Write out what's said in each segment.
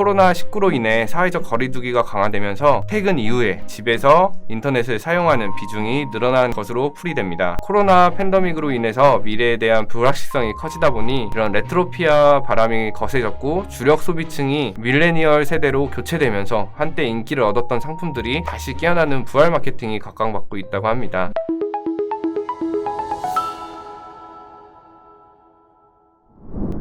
코로나19로 인해 사회적 거리두기가 강화되면서 퇴근 이후에 집에서 인터넷을 사용하는 비중이 늘어난 것으로 풀이됩니다. 코로나 팬데믹으로 인해서 미래에 대한 불확실성이 커지다 보니 이런 레트로피아 바람이 거세졌고 주력 소비층이 밀레니얼 세대로 교체되면서 한때 인기를 얻었던 상품들이 다시 깨어나는 부활 마케팅이 각광받고 있다고 합니다.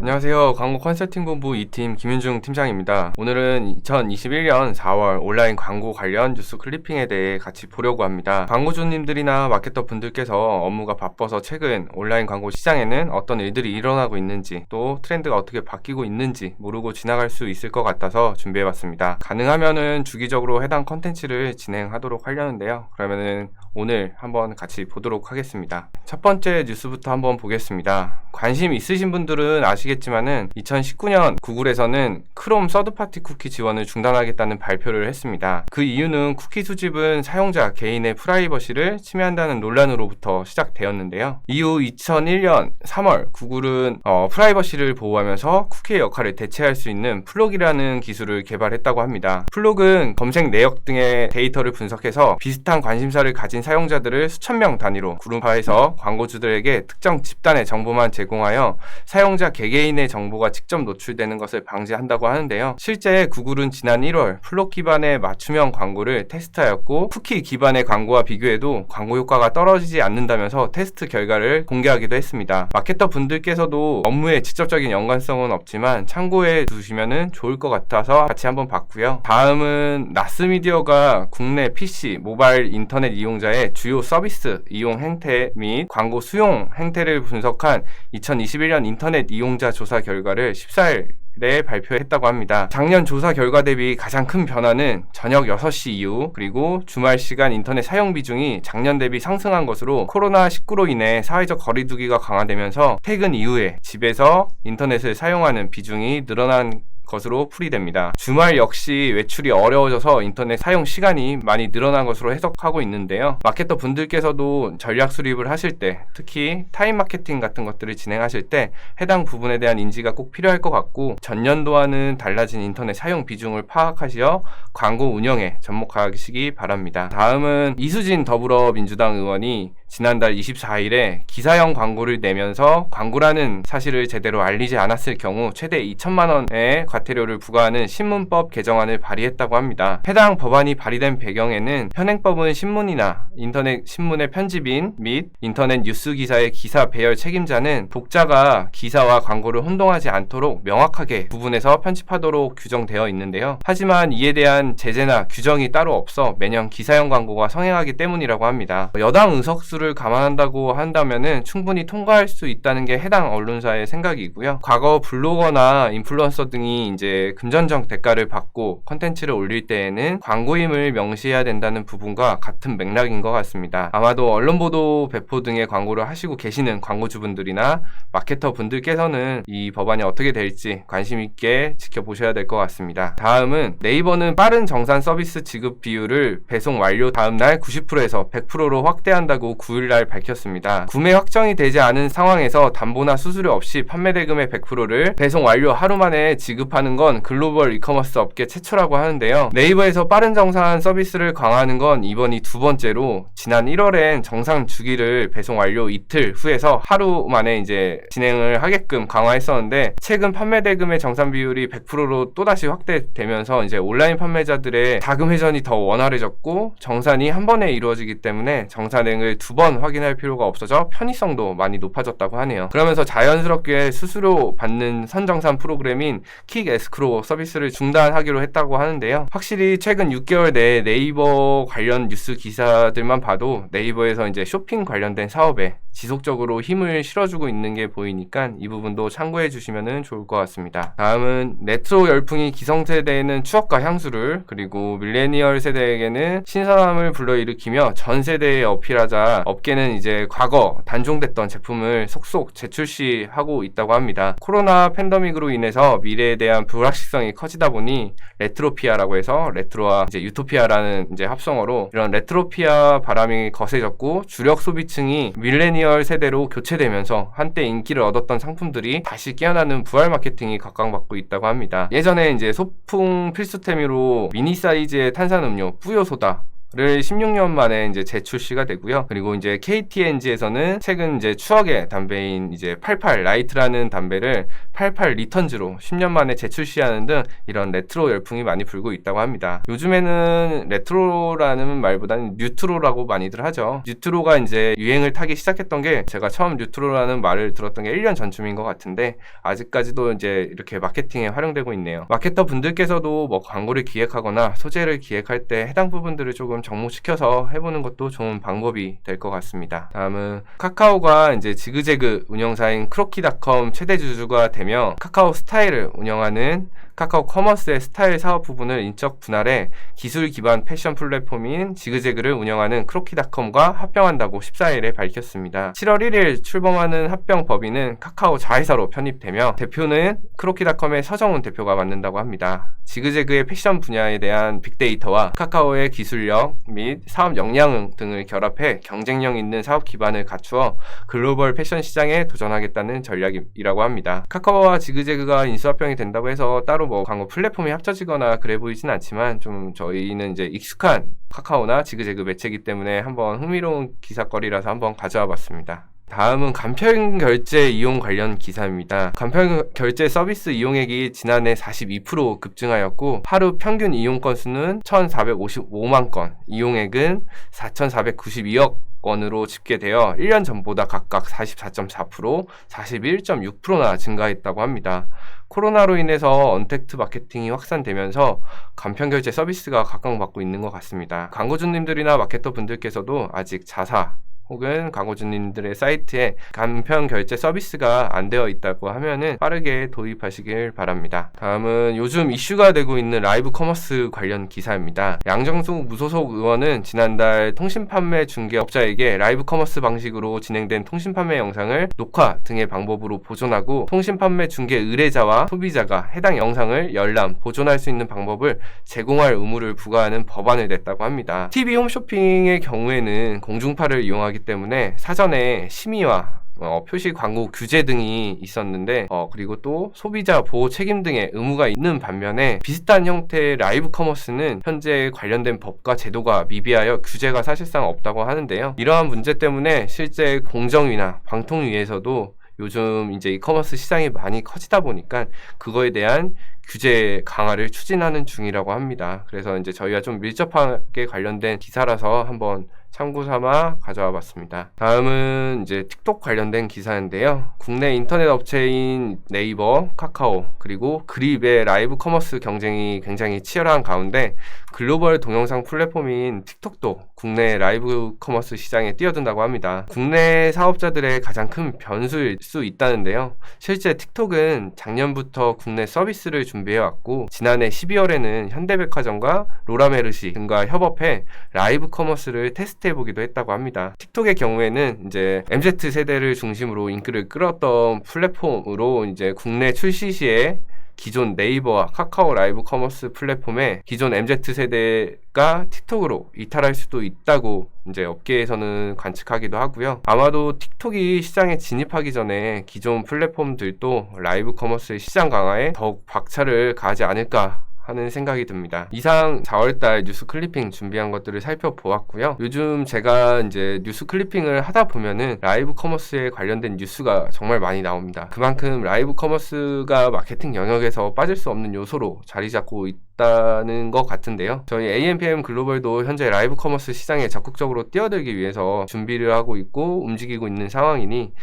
안녕하세요. 광고 컨설팅 본부 2팀 김윤중 팀장입니다. 오늘은 2021년 4월 온라인 광고 관련 뉴스 클리핑에 대해 같이 보려고 합니다. 광고주님들이나 마케터 분들께서 업무가 바빠서 최근 온라인 광고 시장에는 어떤 일들이 일어나고 있는지, 또 트렌드가 어떻게 바뀌고 있는지 모르고 지나갈 수 있을 것 같아서 준비해봤습니다. 가능하면은 주기적으로 해당 컨텐츠를 진행하도록 하려는데요. 그러면은 오늘 한번 같이 보도록 하겠습니다. 첫 번째 뉴스부터 한번 보겠습니다. 관심 있으신 분들은 아시겠지만은 2019년 구글에서는 크롬 서드파티 쿠키 지원을 중단하겠다는 발표를 했습니다. 그 이유는 쿠키 수집은 사용자 개인의 프라이버시를 침해한다는 논란으로부터 시작되었는데요. 이후 2001년 3월 구글은 프라이버시를 보호하면서 쿠키의 역할을 대체할 수 있는 플록이라는 기술을 개발했다고 합니다. 플록은 검색 내역 등의 데이터를 분석해서 비슷한 관심사를 가진 사용자들을 수천 명 단위로 그룹화해서 광고주들에게 특정 집단의 정보만 제공하여 사용자 개개인의 정보가 직접 노출되는 것을 방지한다고 하는데요. 실제 구글은 지난 1월 플록 기반의 맞춤형 광고를 테스트하였고 쿠키 기반의 광고와 비교해도 광고 효과가 떨어지지 않는다면서 테스트 결과를 공개하기도 했습니다. 마케터 분들께서도 업무에 직접적인 연관성은 없지만 참고해 두시면 좋을 것 같아서 같이 한번 봤고요. 다음은 나스미디어가 국내 PC, 모바일 인터넷 이용자의 주요 서비스 이용 행태 및 광고 수용 행태를 분석한 2021년 인터넷 이용자 조사 결과를 14일에 발표했다고 합니다. 작년 조사 결과 대비 가장 큰 변화는 저녁 6시 이후 그리고 주말 시간 인터넷 사용 비중이 작년 대비 상승한 것으로 코로나19로 인해 사회적 거리두기가 강화되면서 퇴근 이후에 집에서 인터넷을 사용하는 비중이 늘어난 것으로 풀이됩니다. 주말 역시 외출이 어려워져서 인터넷 사용 시간이 많이 늘어난 것으로 해석하고 있는데요. 마케터 분들께서도 전략 수립을 하실 때, 특히 타임 마케팅 같은 것들을 진행하실 때 해당 부분에 대한 인지가 꼭 필요할 것 같고, 전년도와는 달라진 인터넷 사용 비중을 파악하시어 광고 운영에 접목하시기 바랍니다. 다음은 이수진 더불어민주당 의원이 지난달 24일에 기사형 광고를 내면서 광고라는 사실을 제대로 알리지 않았을 경우 최대 2천만 원의 과태료를 부과하는 신문법 개정안을 발의했다고 합니다. 해당 법안이 발의된 배경에는 현행법은 신문이나 인터넷 신문의 편집인 및 인터넷 뉴스 기사의 기사 배열 책임자는 독자가 기사와 광고를 혼동하지 않도록 명확하게 구분해서 편집하도록 규정되어 있는데요. 하지만 이에 대한 제재나 규정이 따로 없어 매년 기사형 광고가 성행하기 때문이라고 합니다. 여당 의석수를 감안한다고 한다면은 충분히 통과할 수 있다는 게 해당 언론사의 생각이고요. 과거 블로거나 인플루언서 등이 이제 금전적 대가를 받고 컨텐츠를 올릴 때에는 광고임을 명시해야 된다는 부분과 같은 맥락인 것 같습니다. 아마도 언론 보도 배포 등의 광고를 하시고 계시는 광고주분들이나 마케터 분들께서는 이 법안이 어떻게 될지 관심 있게 지켜보셔야 될 것 같습니다. 다음은 네이버는 빠른 정산 서비스 지급 비율을 배송 완료 다음날 90%에서 100%로 확대한다고 9일날 밝혔습니다. 구매 확정이 되지 않은 상황에서 담보나 수수료 없이 판매 대금의 100%를 배송 완료 하루 만에 지급하는 건 글로벌 이커머스 업계 최초라고 하는데요. 네이버에서 빠른 정산 서비스를 강화하는 건 이번이 두 번째로 지난 1월엔 정상 주기를 배송 완료 이틀 후에서 하루 만에 이제 진행을 하게끔 강화했었는데 최근 판매 대금의 정산 비율이 100%로 또다시 확대되면서 이제 온라인 판매자들의 자금 회전이 더 원활해졌고 정산이 한 번에 이루어지기 때문에 정산액을 두 번 확인할 필요가 없어져 편의성도 많이 높아졌다고 하네요. 그러면서 자연스럽게 수수료 받는 선정산 프로그램인 킥 에스크로 서비스를 중단하기로 했다고 하는데요. 확실히 최근 6개월 내에 네이버 관련 뉴스 기사들만 봐도 네이버에서 이제 쇼핑 관련된 사업에 지속적으로 힘을 실어주고 있는 게 보이니까 이 부분도 참고해 주시면 좋을 것 같습니다. 다음은 레트로 열풍이 기성세대에는 추억과 향수를, 그리고 밀레니얼 세대에게는 신선함을 불러일으키며 전 세대에 어필하자 업계는 이제 과거 단종됐던 제품을 속속 재출시하고 있다고 합니다. 코로나 팬데믹으로 인해서 미래에 대한 불확실성이 커지다 보니 레트로피아라고 해서 레트로와 이제 유토피아라는 이제 합성어로 이런 레트로피아 바람이 거세졌고 주력 소비층이 밀레니얼 밀레니얼 세대로 교체되면서 한때 인기를 얻었던 상품들이 다시 깨어나는 부활 마케팅이 각광받고 있다고 합니다. 예전에 이제 소풍 필수템으로 미니 사이즈의 탄산음료 뿌요소다 를 16년 만에 이제 재출시가 되고요. 그리고 이제 KTNG에서는 최근 이제 추억의 담배인 이제 88 라이트라는 담배를 88 리턴즈로 10년 만에 재출시하는 등 이런 레트로 열풍이 많이 불고 있다고 합니다. 요즘에는 레트로라는 말보다는 뉴트로라고 많이들 하죠. 뉴트로가 이제 유행을 타기 시작했던 게 제가 처음 뉴트로라는 말을 들었던 게 1년 전쯤인 것 같은데 아직까지도 이제 이렇게 마케팅에 활용되고 있네요. 마케터 분들께서도 뭐 광고를 기획하거나 소재를 기획할 때 해당 부분들을 조금 접목시켜서 해보는 것도 좋은 방법이 될 것 같습니다. 다음은 카카오가 이제 지그재그 운영사인 크로키닷컴 최대 주주가 되며 카카오 스타일을 운영하는 카카오 커머스의 스타일 사업 부분을 인적 분할해 기술 기반 패션 플랫폼인 지그재그를 운영하는 크로키닷컴과 합병한다고 14일에 밝혔습니다. 7월 1일 출범하는 합병 법인은 카카오 자회사로 편입되며 대표는 크로키닷컴의 서정훈 대표가 맡는다고 합니다. 지그재그의 패션 분야에 대한 빅데이터와 카카오의 기술력 및 사업 역량 등을 결합해 경쟁력 있는 사업 기반을 갖추어 글로벌 패션 시장에 도전하겠다는 전략이라고 합니다. 카카오와 지그재그가 인수합병이 된다고 해서 따로 뭐 광고 플랫폼이 합쳐지거나 그래 보이진 않지만 좀 저희는 이제 익숙한 카카오나 지그재그 매체이기 때문에 한번 흥미로운 기사거리라서 한번 가져와 봤습니다. 다음은 간편 결제 이용 관련 기사입니다. 간편 결제 서비스 이용액이 지난해 42% 급증하였고 하루 평균 이용 건수는 1,455만 건, 이용액은 4,492억 원으로 집계되어 1년 전보다 각각 44.4%, 41.6%나 증가했다고 합니다. 코로나로 인해서 언택트 마케팅이 확산되면서 간편결제 서비스가 각광받고 있는 것 같습니다. 광고주님들이나 마케터 분들께서도 아직 자사 혹은 광고주님들의 사이트에 간편 결제 서비스가 안 되어 있다고 하면은 빠르게 도입하시길 바랍니다. 다음은 요즘 이슈가 되고 있는 라이브 커머스 관련 기사입니다. 양정숙 무소속 의원은 지난달 통신판매 중개업자에게 라이브 커머스 방식으로 진행된 통신판매 영상을 녹화 등의 방법으로 보존하고 통신판매 중개 의뢰자와 소비자가 해당 영상을 열람, 보존할 수 있는 방법을 제공할 의무를 부과하는 법안을 냈다고 합니다. TV 홈쇼핑의 경우에는 공중파를 이용하기 때문에 사전에 심의와 표시 광고 규제 등이 있었는데 그리고 또 소비자 보호 책임 등의 의무가 있는 반면에 비슷한 형태의 라이브 커머스는 현재 관련된 법과 제도가 미비하여 규제가 사실상 없다고 하는데요. 이러한 문제 때문에 실제 공정위나 방통위에서도 요즘 이제 이커머스 시장이 많이 커지다 보니까 그거에 대한 규제 강화를 추진하는 중이라고 합니다. 그래서 이제 저희가 좀 밀접하게 관련된 기사라서 한번 참고 삼아 가져와 봤습니다. 다음은 이제 틱톡 관련된 기사인데요. 국내 인터넷 업체인 네이버, 카카오, 그리고 그립의 라이브 커머스 경쟁이 굉장히 치열한 가운데 글로벌 동영상 플랫폼인 틱톡도 국내 라이브 커머스 시장에 뛰어든다고 합니다. 국내 사업자들의 가장 큰 변수일 수 있다는데요. 실제 틱톡은 작년부터 국내 서비스를 준비해왔고 지난해 12월에는 현대백화점과 로라메르시 등과 협업해 라이브 커머스를 테스트해보기도 했다고 합니다. 틱톡의 경우에는 이제 MZ세대를 중심으로 인기를 끌었던 플랫폼으로 이제 국내 출시 시에 기존 네이버와 카카오 라이브 커머스 플랫폼에 기존 MZ세대가 틱톡으로 이탈할 수도 있다고 이제 업계에서는 관측하기도 하고요. 아마도 틱톡이 시장에 진입하기 전에 기존 플랫폼들도 라이브 커머스의 시장 강화에 더욱 박차를 가하지 않을까 하는 생각이 듭니다. 이상 4월달 뉴스 클리핑 준비한 것들을 살펴보았고요. 요즘 제가 이제 뉴스 클리핑을 하다 보면은 라이브 커머스에 관련된 뉴스가 정말 많이 나옵니다. 그만큼 라이브 커머스가 마케팅 영역에서 빠질 수 없는 요소로 자리 잡고 있다는 것 같은데요. 저희 AMPM 글로벌도 현재 라이브 커머스 시장에 적극적으로 뛰어들기 위해서 준비를 하고 있고 움직이고 있는 상황이니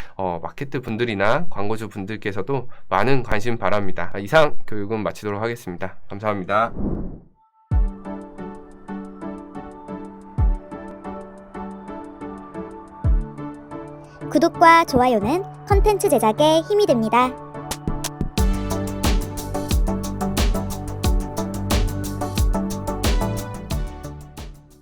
마케트 분들이나 광고주 분들께서도 많은 관심 바랍니다. 이상 교육은 마치도록 하겠습니다. 감사합니다. 구독과 좋아요는 컨텐츠 제작에 힘이 됩니다.